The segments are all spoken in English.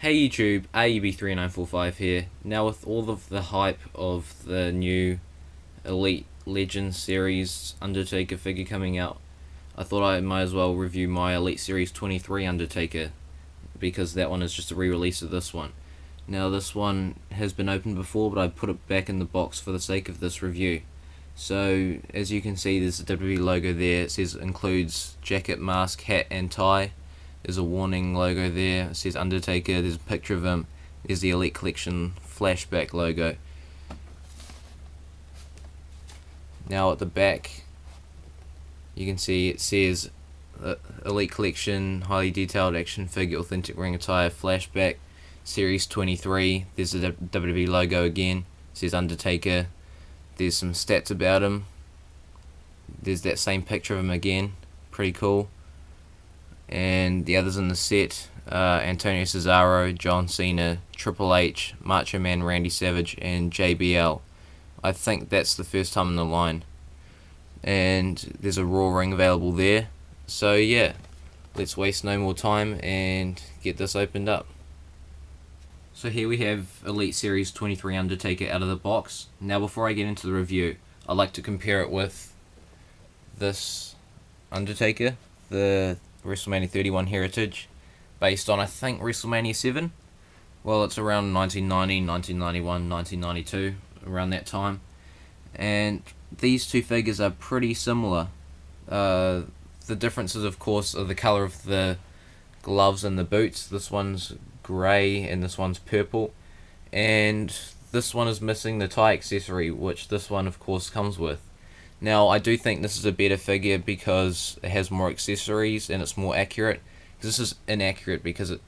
Hey YouTube, AUB3945 here. Now with all of the hype of the new Elite Legends series Undertaker figure coming out, I thought I might as well review my Elite Series 23 Undertaker, because that one is just a re-release of this one. Now this one has been opened before, but I put it back in the box for the sake of this review. So as you can see, there's a WWE logo there. It says includes jacket, mask, hat and tie. There's a warning logo there. It says Undertaker. There's a picture of him. There's the Elite Collection flashback logo. Now at the back, you can see it says Elite Collection, highly detailed action figure, authentic ring attire, flashback, Series 23. There's the WWE logo again. It says Undertaker. There's some stats about him. There's that same picture of him again. Pretty cool. And the others in the set, Antonio Cesaro, John Cena, Triple H, Macho Man Randy Savage, and JBL. I think that's the first time in the line. And there's a Raw ring available there. So yeah, let's waste no more time and get this opened up. So here we have Elite Series 23 Undertaker out of the box. Now before I get into the review, I'd like to compare it with this Undertaker, the WrestleMania 31 Heritage, based on I think WrestleMania 7. Well, it's around 1990, 1991, 1992, around that time. And these two figures are pretty similar. The differences, of course, are the colour of the gloves and the boots. This one's grey and this one's purple. And this one is missing the tie accessory, which this one, of course, comes with. Now, I do think this is a better figure because it has more accessories and it's more accurate. This is inaccurate because it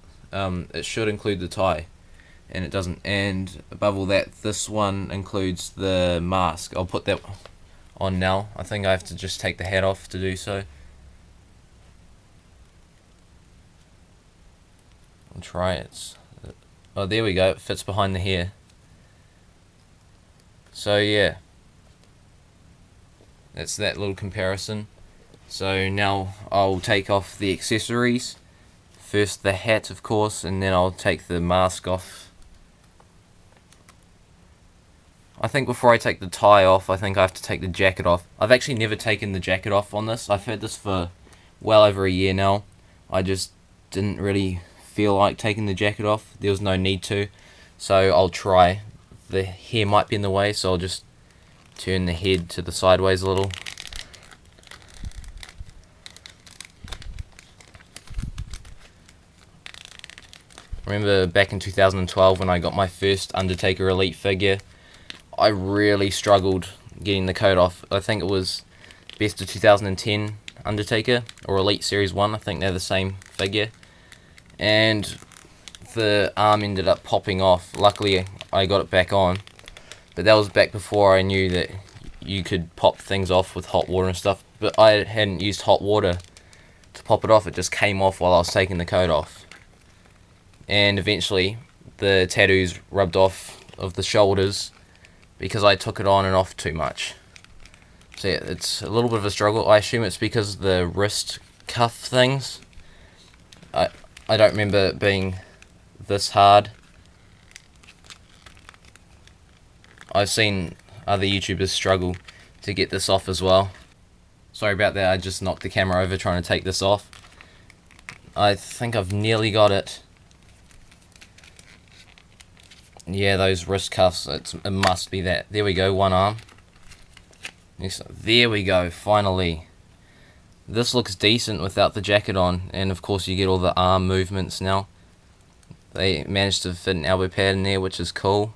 should include the tie, and it doesn't. And above all that, this one includes the mask. I'll put that on now. I think I have to just take the hat off to do so. I'll try it. Oh, there we go. It fits behind the hair. So yeah, that's that little comparison. So now I'll take off the accessories. First the hat, of course, and then I'll take the mask off. I think before I take the tie off, I think I have to take the jacket off. I've actually never taken the jacket off on this. I've had this for well over a year now. I just didn't really feel like taking the jacket off. There was no need to. So I'll try. The hair might be in the way, so I'll just turn the head to the sideways a little. Remember back in 2012 when I got my first Undertaker Elite figure, I really struggled getting the coat off. I think it was Best of 2010 Undertaker, or Elite Series 1, I think they're the same figure. And the arm ended up popping off. Luckily I got it back on, but that was back before I knew that you could pop things off with hot water and stuff. But I hadn't used hot water to pop it off. It just came off while I was taking the coat off. And eventually the tattoos rubbed off of the shoulders because I took it on and off too much. So yeah, it's a little bit of a struggle. I assume it's because of the wrist cuff things. I don't remember it being this hard. I've seen other YouTubers struggle to get this off as well. Sorry about that, I just knocked the camera over trying to take this off. I think I've nearly got it. Yeah, those wrist cuffs, it must be that. There we go, one arm. There we go, finally. This looks decent without the jacket on, and of course you get all the arm movements now. They managed to fit an elbow pad in there, which is cool.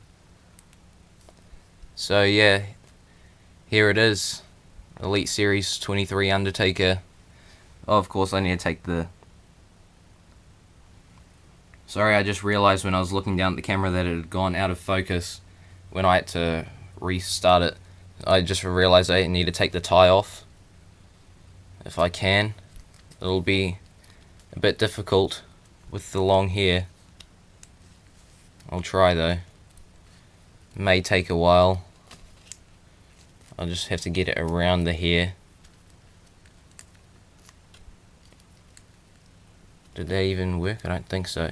So yeah, here it is. Elite Series 23 Undertaker. Oh, of course I need to take the... Sorry, I just realized when I was looking down at the camera that it had gone out of focus when I had to restart it. I just realized I need to take the tie off. If I can. It'll be a bit difficult with the long hair. I'll try though. It may take a while. I'll just have to get it around the hair. Did they even work? I don't think so.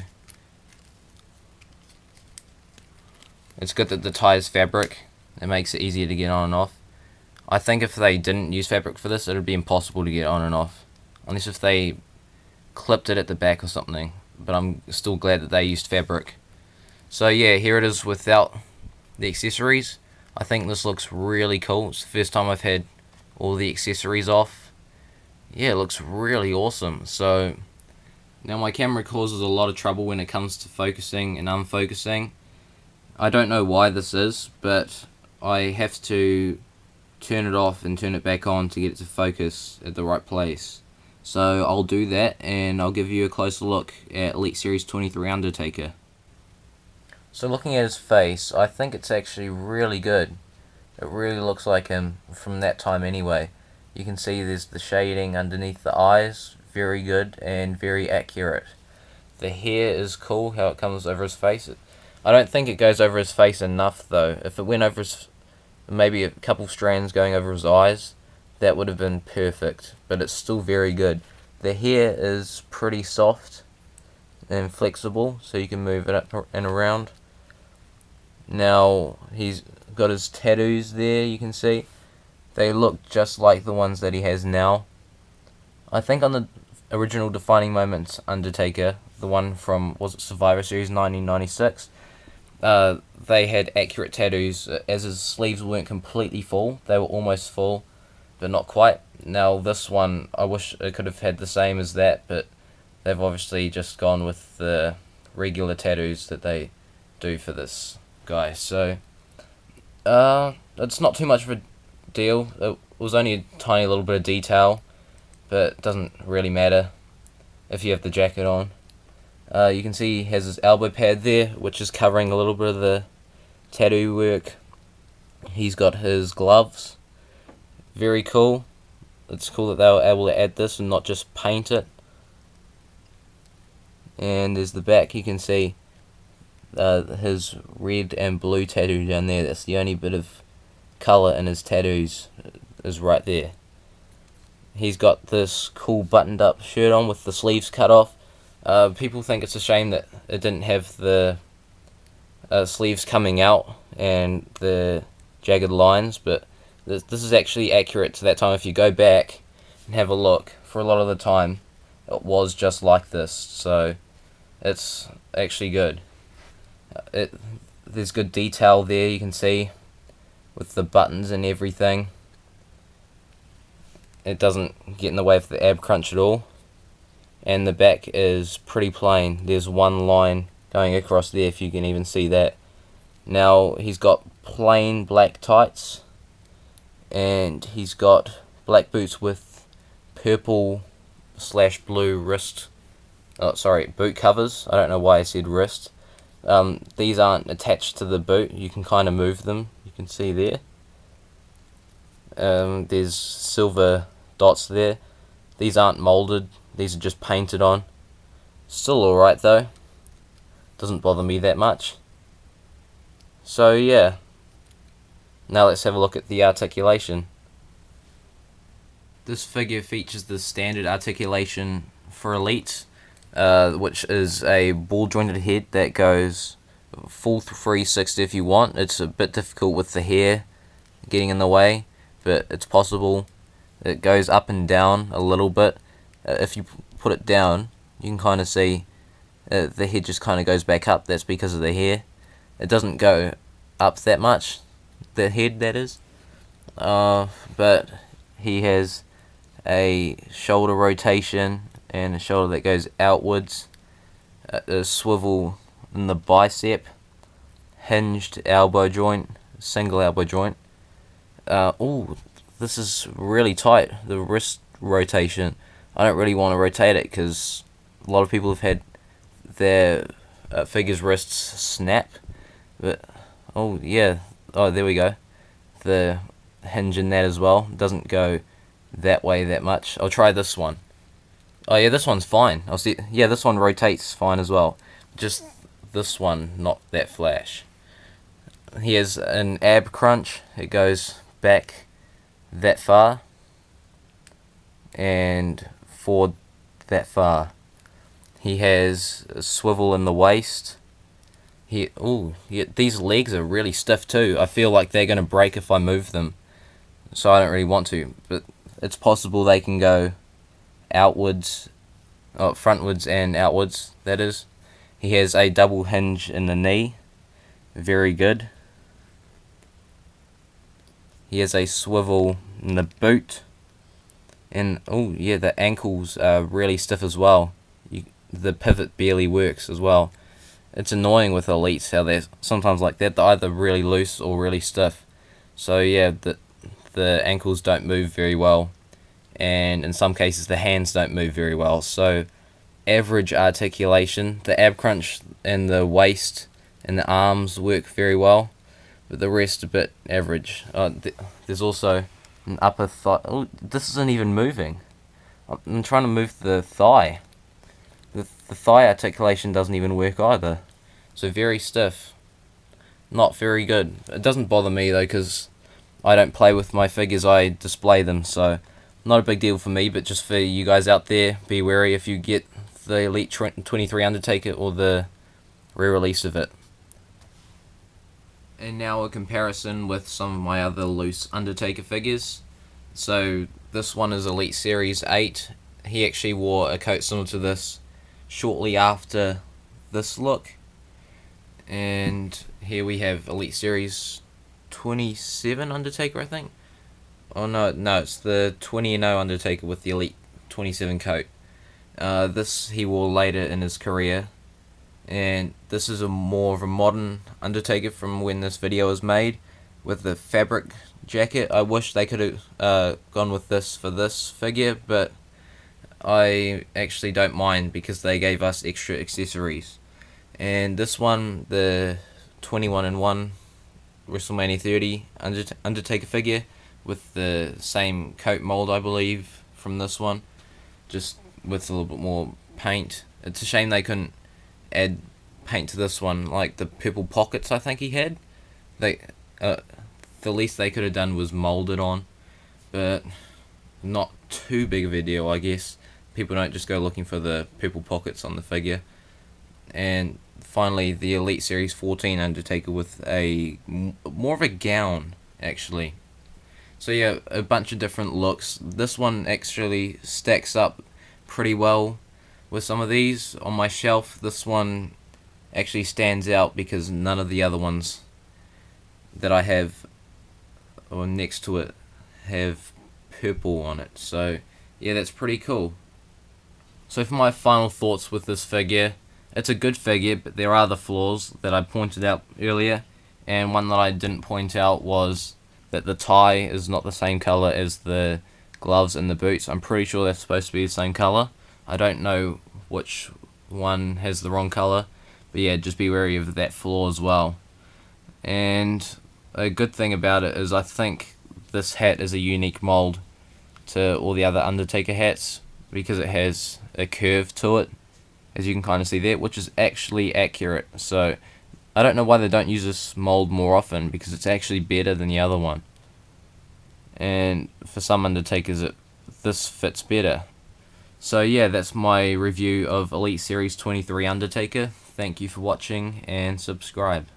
It's good that the tie is fabric. It makes it easier to get on and off. I think if they didn't use fabric for this, it would be impossible to get on and off. Unless if they clipped it at the back or something. But I'm still glad that they used fabric. So yeah, here it is without the accessories. I think this looks really cool. It's the first time I've had all the accessories off. Yeah, it looks really awesome. So now my camera causes a lot of trouble when it comes to focusing and unfocusing. I don't know why this is, but I have to turn it off and turn it back on to get it to focus at the right place. So I'll do that, and I'll give you a closer look at Elite Series 23 Undertaker. So looking at his face, I think it's actually really good. It really looks like him from that time anyway. You can see there's the shading underneath the eyes, very good and very accurate. The hair is cool, how it comes over his face. I don't think it goes over his face enough though. If it went over his, maybe a couple strands going over his eyes, that would have been perfect, but it's still very good. The hair is pretty soft and flexible, so you can move it up and around. Now he's got his tattoos there, you can see. They look just like the ones that he has now. I think on the original Defining Moments Undertaker, the one from, was it Survivor Series 1996, they had accurate tattoos, as his sleeves weren't completely full. They were almost full, but not quite. Now this one, I wish it could have had the same as that, but they've obviously just gone with the regular tattoos that they do for this guy. So it's not too much of a deal. It was only a tiny little bit of detail, but it doesn't really matter if you have the jacket on. You can see he has his elbow pad there, which is covering a little bit of the tattoo work. He's got his gloves. Very cool. It's cool that they were able to add this and not just paint it. And there's the back. You can see his red and blue tattoo down there. That's the only bit of colour in his tattoos, is right there. He's got this cool buttoned up shirt on with the sleeves cut off. People think it's a shame that it didn't have the sleeves coming out and the jagged lines, but this is actually accurate to that time. If you go back and have a look, for a lot of the time it was just like this, so it's actually good. There's good detail there, you can see, with the buttons and everything. It doesn't get in the way of the ab crunch at all. And the back is pretty plain. There's one line going across there, if you can even see that. Now he's got plain black tights, and he's got black boots with purple / blue boot covers. I don't know why I said wrist. These aren't attached to the boot. You can kind of move them. You can see there. There's silver dots there. These aren't molded. These are just painted on. Still alright though. Doesn't bother me that much. So yeah. Now let's have a look at the articulation. This figure features the standard articulation for Elite, which is a ball jointed head that goes full 360 if you want. It's a bit difficult with the hair getting in the way, but it's possible. It goes up and down a little bit. If you put it down, you can kind of see the head just kind of goes back up. That's because of the hair. It doesn't go up that much, the head that is. But he has a shoulder rotation and a shoulder that goes outwards, a swivel in the bicep, hinged elbow joint, single elbow joint. Oh, this is really tight, the wrist rotation. I don't really want to rotate it because a lot of people have had their figures' wrists snap. But oh yeah, oh there we go. The hinge in that as well doesn't go that way that much. I'll try this one. Oh yeah, this one's fine. I'll see. Yeah, this one rotates fine as well. Just this one, not that flash. Here's an ab crunch. It goes back that far and forward that far. He has a swivel in the waist. Yeah, these legs are really stiff too. I feel like they're gonna break if I move them, so I don't really want to. But it's possible they can go outwards, frontwards and outwards. That is. He has a double hinge in the knee. Very good. He has a swivel in the boot. And, oh yeah, the ankles are really stiff as well. The pivot barely works as well. It's annoying with elites how they're sometimes like that. They're either really loose or really stiff. So yeah, the ankles don't move very well. And in some cases the hands don't move very well. So average articulation. The ab crunch and the waist and the arms work very well. But the rest a bit average. There's also an upper thigh. Oh, this isn't even moving. I'm trying to move the thigh. The thigh articulation doesn't even work either. So very stiff. Not very good. It doesn't bother me though, because I don't play with my figures, I display them. So not a big deal for me, but just for you guys out there, be wary if you get the Elite 23 Undertaker or the re-release of it. And now a comparison with some of my other loose Undertaker figures. So this one is Elite Series 8. He actually wore a coat similar to this shortly after this look. And here we have Elite Series 27 Undertaker, I think. Oh no, it's the 20-0 Undertaker with the Elite 27 coat. This he wore later in his career. And this is more of a modern Undertaker from when this video was made, with the fabric jacket. I wish they could have gone with this for this figure, but I actually don't mind because they gave us extra accessories. And this one, the 21-1 WrestleMania 30 Undertaker figure with the same coat mold, I believe, from this one, just with a little bit more paint. It's a shame they couldn't add paint to this one, like the purple pockets I think he had. The least they could have done was mold it on, but not too big of a deal, I guess. People don't just go looking for the purple pockets on the figure. And finally, the Elite Series 14 Undertaker with a more of a gown, actually. So yeah, a bunch of different looks. This one actually stacks up pretty well with some of these on my shelf. This one actually stands out because none of the other ones that I have or next to it have purple on it. So yeah, that's pretty cool. So for my final thoughts with this figure, it's a good figure, but there are the flaws that I pointed out earlier, and one that I didn't point out was that the tie is not the same color as the gloves and the boots. I'm pretty sure they're supposed to be the same color. I don't know which one has the wrong color, but yeah, just be wary of that flaw as well. And a good thing about it is I think this hat is a unique mold to all the other Undertaker hats because it has a curve to it, as you can kind of see there, which is actually accurate. So I don't know why they don't use this mold more often, because it's actually better than the other one. And for some Undertakers, this fits better. So yeah, that's my review of Elite Series 23 Undertaker. Thank you for watching, and subscribe.